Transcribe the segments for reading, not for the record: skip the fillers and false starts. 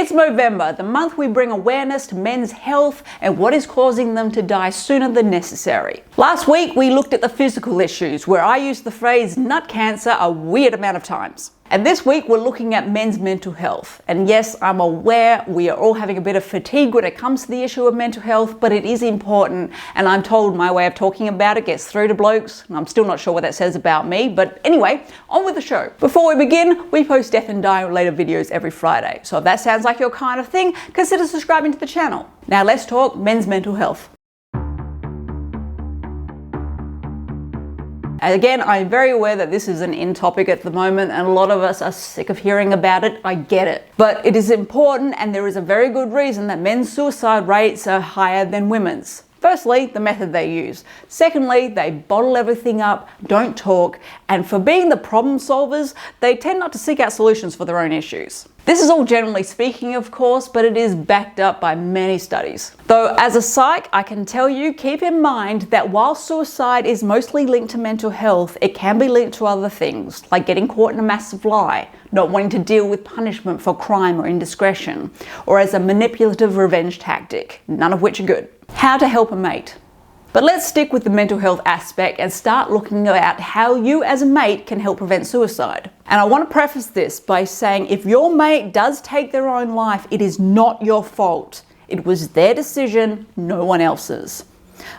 It's Movember, the month we bring awareness to men's health and what is causing them to die sooner than necessary. Last week we looked at the physical issues, where I used the phrase nut cancer a weird amount of times. And this week we're looking at men's mental health. And yes, I'm aware we are all having a bit of fatigue when it comes to the issue of mental health, but it is important, and I'm told my way of talking about it gets through to blokes, and I'm still not sure what that says about me, but anyway, on with the show. Before we begin, we post death and dying related videos every Friday, so if that sounds like your kind of thing, consider subscribing to the channel. Now let's talk men's mental health. Again, I'm very aware that this is an in topic at the moment and a lot of us are sick of hearing about it. I get it. But it is important, and there is a very good reason that men's suicide rates are higher than women's. Firstly, the method they use. Secondly, they bottle everything up, don't talk, and for being the problem solvers, they tend not to seek out solutions for their own issues. This is all generally speaking, of course, but it is backed up by many studies. Though as a psych, I can tell you, keep in mind that while suicide is mostly linked to mental health, it can be linked to other things, like getting caught in a massive lie, not wanting to deal with punishment for crime or indiscretion, or as a manipulative revenge tactic, none of which are good. How to help a mate. But let's stick with the mental health aspect and start looking at how you as a mate can help prevent suicide. And I want to preface this by saying if your mate does take their own life, it is not your fault. It was their decision, no one else's.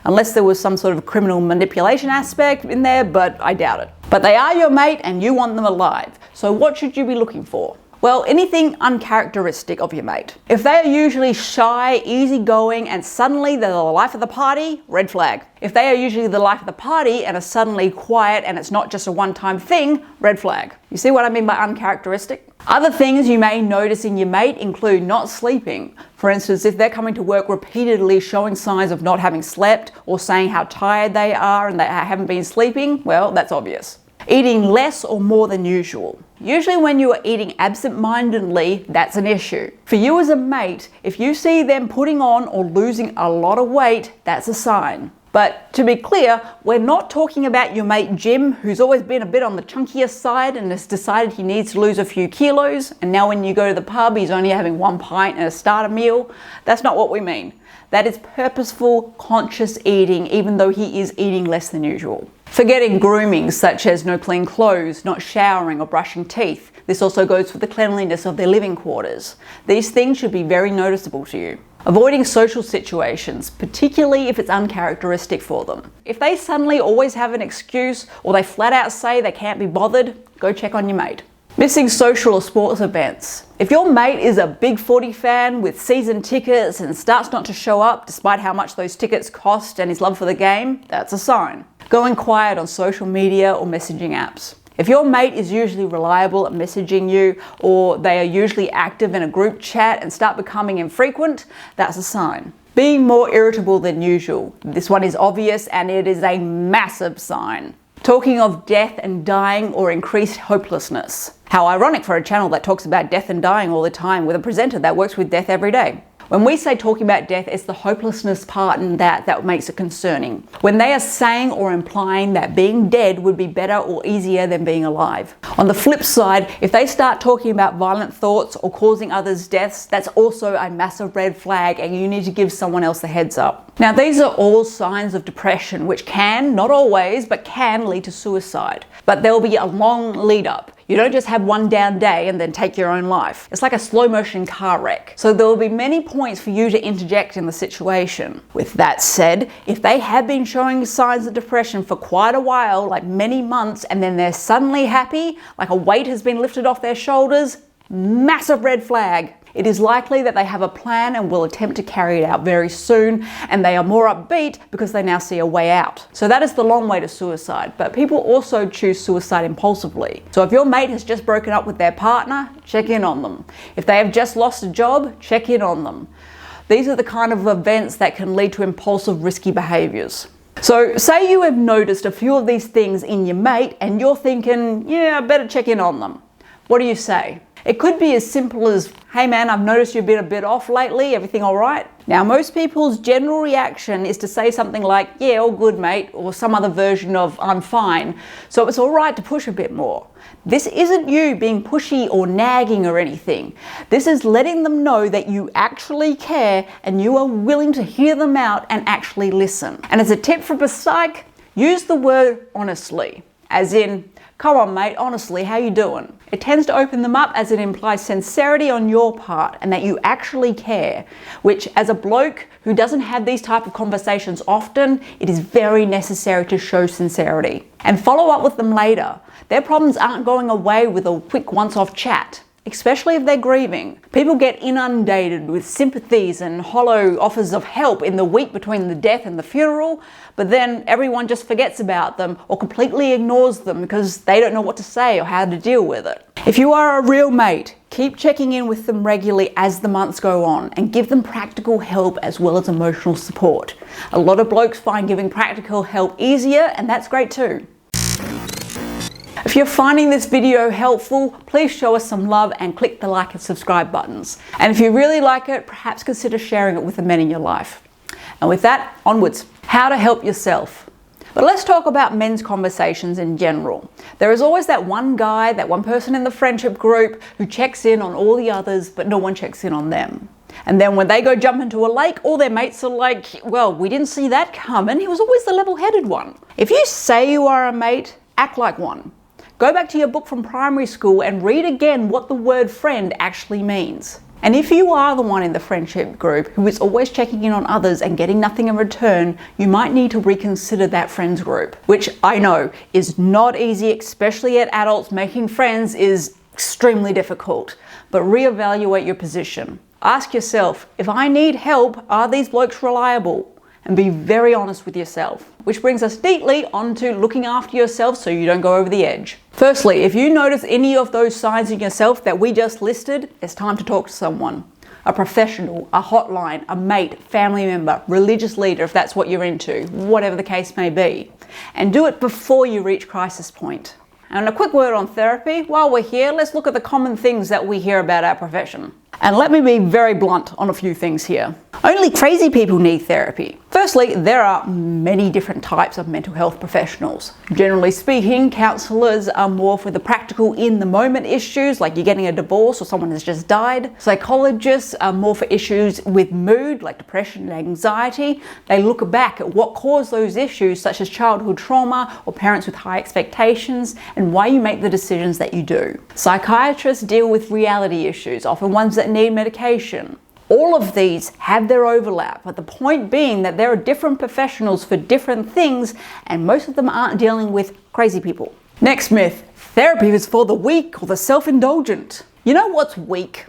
Unless there was some sort of criminal manipulation aspect in there, but I doubt it. But they are your mate and you want them alive. So what should you be looking for? Well, anything uncharacteristic of your mate. If they are usually shy, easygoing, and suddenly they're the life of the party, red flag. If they are usually the life of the party and are suddenly quiet and it's not just a one-time thing, red flag. You see what I mean by uncharacteristic? Other things you may notice in your mate include not sleeping. For instance, if they're coming to work repeatedly showing signs of not having slept or saying how tired they are and they haven't been sleeping, well, that's obvious. Eating less or more than usual. Usually when you are eating absent-mindedly, that's an issue. For you as a mate, if you see them putting on or losing a lot of weight, that's a sign. But to be clear, we're not talking about your mate Jim, who's always been a bit on the chunkier side and has decided he needs to lose a few kilos, and now when you go to the pub, he's only having 1 pint and a starter meal. That's not what we mean. That is purposeful, conscious eating, even though he is eating less than usual. Forgetting grooming, such as no clean clothes, not showering or brushing teeth. This also goes for the cleanliness of their living quarters. These things should be very noticeable to you. Avoiding social situations, particularly if it's uncharacteristic for them. If they suddenly always have an excuse or they flat out say they can't be bothered, go check on your mate. Missing social or sports events. If your mate is a big footy fan with season tickets and starts not to show up despite how much those tickets cost and his love for the game, that's a sign. Going quiet on social media or messaging apps. If your mate is usually reliable at messaging you, or they are usually active in a group chat and start becoming infrequent, that's a sign. Being more irritable than usual. This one is obvious and it is a massive sign. Talking of death and dying or increased hopelessness. How ironic for a channel that talks about death and dying all the time with a presenter that works with death every day. When we say talking about death, it's the hopelessness part in that makes it concerning. When they are saying or implying that being dead would be better or easier than being alive. On the flip side, if they start talking about violent thoughts or causing others deaths, that's also a massive red flag and you need to give someone else the heads up. Now, these are all signs of depression, which can, not always, but can lead to suicide. But there will be a long lead up. You don't just have one down day and then take your own life. It's like a slow motion car wreck. So there will be many points for you to interject in the situation. With that said, if they have been showing signs of depression for quite a while, like many months, and then they're suddenly happy, like a weight has been lifted off their shoulders, massive red flag. It is likely that they have a plan and will attempt to carry it out very soon, and they are more upbeat because they now see a way out. So that is the long way to suicide, but people also choose suicide impulsively. So if your mate has just broken up with their partner, check in on them. If they have just lost a job, check in on them. These are the kind of events that can lead to impulsive, risky behaviors. So say you have noticed a few of these things in your mate and you're thinking, yeah, I better check in on them. What do you say? It could be as simple as, hey man, I've noticed you've been a bit off lately, everything all right? Now, most people's general reaction is to say something like, yeah, all good, mate, or some other version of, I'm fine, so it's all right to push a bit more. This isn't you being pushy or nagging or anything. This is letting them know that you actually care and you are willing to hear them out and actually listen. And as a tip from a psych, use the word honestly, as in, come on mate, honestly, how you doing? It tends to open them up as it implies sincerity on your part and that you actually care, which as a bloke who doesn't have these type of conversations often, it is very necessary to show sincerity. And follow up with them later. Their problems aren't going away with a quick once-off chat, especially if they're grieving. People get inundated with sympathies and hollow offers of help in the week between the death and the funeral, but then everyone just forgets about them or completely ignores them because they don't know what to say or how to deal with it. If you are a real mate, keep checking in with them regularly as the months go on and give them practical help as well as emotional support. A lot of blokes find giving practical help easier, and that's great too. If you're finding this video helpful, please show us some love and click the like and subscribe buttons. And if you really like it, perhaps consider sharing it with the men in your life. And with that, onwards. How to help yourself. But let's talk about men's conversations in general. There is always that one guy, that one person in the friendship group who checks in on all the others, but no one checks in on them. And then when they go jump into a lake, all their mates are like, well, we didn't see that coming. He was always the level-headed one. If you say you are a mate, act like one. Go back to your book from primary school and read again what the word friend actually means. And if you are the one in the friendship group who is always checking in on others and getting nothing in return, you might need to reconsider that friends group, which I know is not easy, especially at adults. Making friends is extremely difficult, but reevaluate your position. Ask yourself, if I need help, are these blokes reliable? And be very honest with yourself. Which brings us neatly onto looking after yourself so you don't go over the edge. Firstly, if you notice any of those signs in yourself that we just listed, it's time to talk to someone. A professional, a hotline, a mate, family member, religious leader if that's what you're into, whatever the case may be. And do it before you reach crisis point. And a quick word on therapy. While we're here, let's look at the common things that we hear about our profession. And let me be very blunt on a few things here. Only crazy people need therapy. Firstly, there are many different types of mental health professionals. Generally speaking, counsellors are more for the practical in-the-moment issues, like you're getting a divorce or someone has just died. Psychologists are more for issues with mood, like depression and anxiety. They look back at what caused those issues, such as childhood trauma or parents with high expectations, and why you make the decisions that you do. Psychiatrists deal with reality issues, often ones that need medication. All of these have their overlap, but the point being that there are different professionals for different things, and most of them aren't dealing with crazy people. Next myth, therapy is for the weak or the self-indulgent. You know what's weak?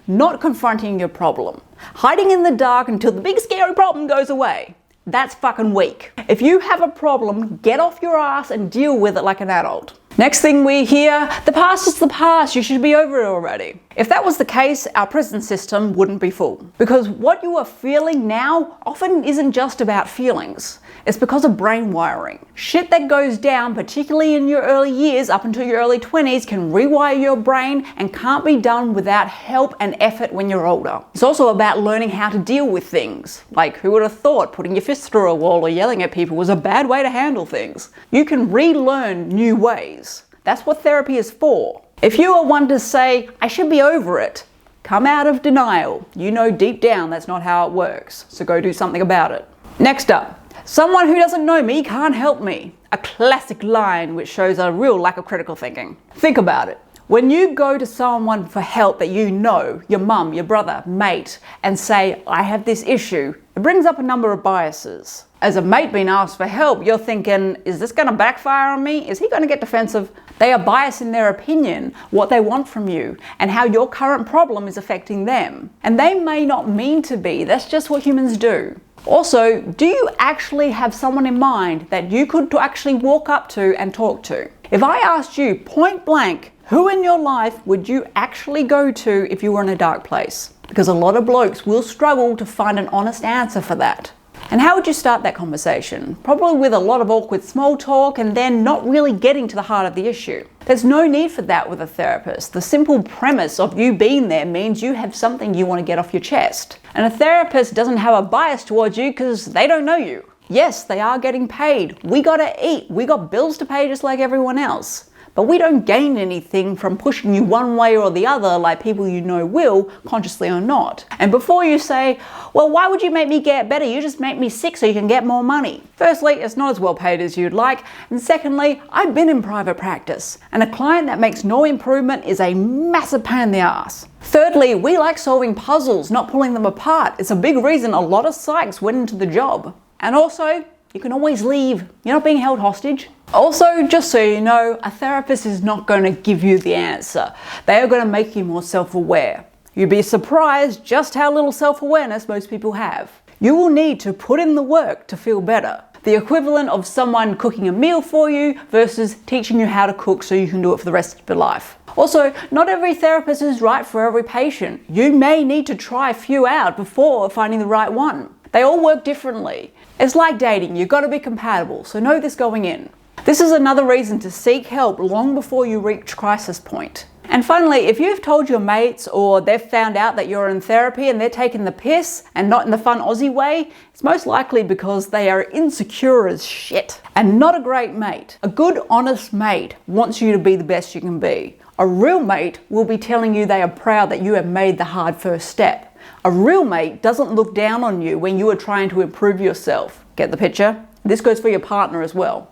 Not confronting your problem. Hiding in the dark until the big scary problem goes away. That's fucking weak. If you have a problem, get off your ass and deal with it like an adult. Next thing we hear, the past is the past, you should be over it already. If that was the case, our prison system wouldn't be full. Because what you are feeling now often isn't just about feelings. It's because of brain wiring. Shit that goes down, particularly in your early years up until your early 20s, can rewire your brain and can't be done without help and effort when you're older. It's also about learning how to deal with things. Like, who would have thought putting your fists through a wall or yelling at people was a bad way to handle things? You can relearn new ways. That's what therapy is for. If you are one to say, I should be over it, come out of denial. You know deep down that's not how it works, so go do something about it. Next up, someone who doesn't know me can't help me. A classic line which shows a real lack of critical thinking. Think about it. When you go to someone for help that you know, your mum, your brother, mate, and say, I have this issue, it brings up a number of biases. As a mate being asked for help, you're thinking, is this going to backfire on me? Is he going to get defensive? They are biased in their opinion, what they want from you, and how your current problem is affecting them. And they may not mean to be, that's just what humans do. Also, do you actually have someone in mind that you could actually walk up to and talk to? If I asked you point blank, who in your life would you actually go to if you were in a dark place? Because a lot of blokes will struggle to find an honest answer for that. And how would you start that conversation? Probably with a lot of awkward small talk and then not really getting to the heart of the issue. There's no need for that with a therapist. The simple premise of you being there means you have something you want to get off your chest. And a therapist doesn't have a bias towards you because they don't know you. Yes, they are getting paid. We gotta eat. We got bills to pay just like everyone else. But we don't gain anything from pushing you one way or the other like people you know will, consciously or not. And before you say, well, why would you make me get better? You just make me sick so you can get more money. Firstly, it's not as well paid as you'd like. And secondly, I've been in private practice, and a client that makes no improvement is a massive pain in the ass. Thirdly, we like solving puzzles, not pulling them apart. It's a big reason a lot of psychs went into the job. And also, you can always leave. You're not being held hostage. Also, just so you know, a therapist is not going to give you the answer. They are going to make you more self-aware. You'd be surprised just how little self-awareness most people have. You will need to put in the work to feel better. The equivalent of someone cooking a meal for you versus teaching you how to cook so you can do it for the rest of your life. Also, not every therapist is right for every patient. You may need to try a few out before finding the right one. They all work differently. It's like dating, you've got to be compatible, so know this going in. This is another reason to seek help long before you reach crisis point. And finally, if you've told your mates or they've found out that you're in therapy and they're taking the piss and not in the fun Aussie way, it's most likely because they are insecure as shit and not a great mate. A good, honest mate wants you to be the best you can be. A real mate will be telling you they are proud that you have made the hard first step. A real mate doesn't look down on you when you are trying to improve yourself. Get the picture? This goes for your partner as well.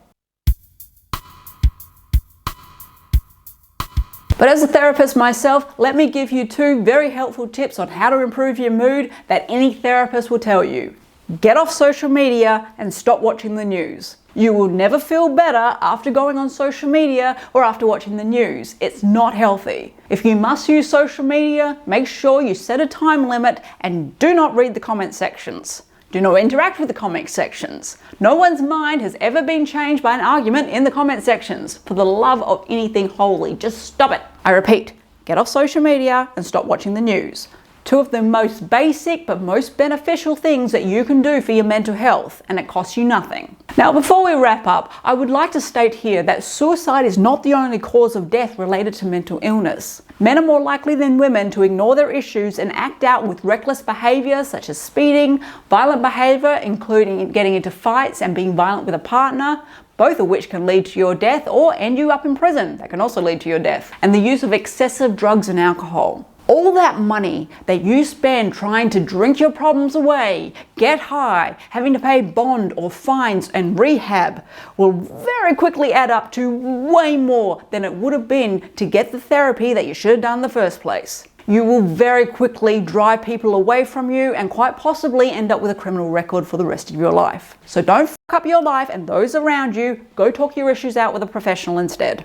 But as a therapist myself, let me give you 2 very helpful tips on how to improve your mood that any therapist will tell you. Get off social media and stop watching the news. You will never feel better after going on social media or after watching the news. It's not healthy. If you must use social media, make sure you set a time limit and do not read the comment sections. Do not interact with the comment sections. No one's mind has ever been changed by an argument in the comment sections. For the love of anything holy, just stop it. I repeat, get off social media and stop watching the news. 2 of the most basic but most beneficial things that you can do for your mental health, and it costs you nothing. Now, before we wrap up, I would like to state here that suicide is not the only cause of death related to mental illness. Men are more likely than women to ignore their issues and act out with reckless behavior such as speeding, violent behavior including getting into fights and being violent with a partner, both of which can lead to your death or end you up in prison. That can also lead to your death. And the use of excessive drugs and alcohol. All that money that you spend trying to drink your problems away, get high, having to pay bond or fines and rehab will very quickly add up to way more than it would have been to get the therapy that you should have done in the first place. You will very quickly drive people away from you and quite possibly end up with a criminal record for the rest of your life. So don't fuck up your life and those around you. Go talk your issues out with a professional instead.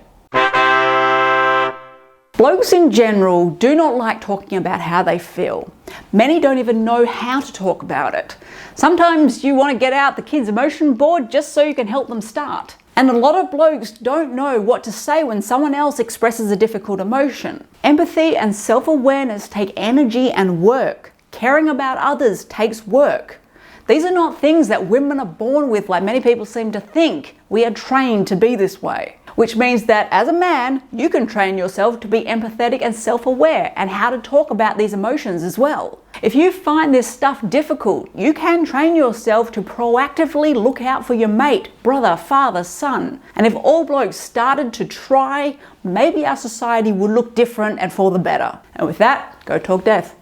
Blokes in general do not like talking about how they feel. Many don't even know how to talk about it. Sometimes you want to get out the kid's emotion board just so you can help them start. And a lot of blokes don't know what to say when someone else expresses a difficult emotion. Empathy and self-awareness take energy and work. Caring about others takes work. These are not things that women are born with like many people seem to think. We are trained to be this way. Which means that as a man, you can train yourself to be empathetic and self-aware and how to talk about these emotions as well. If you find this stuff difficult, you can train yourself to proactively look out for your mate, brother, father, son. And if all blokes started to try, maybe our society would look different and for the better. And with that, go talk death.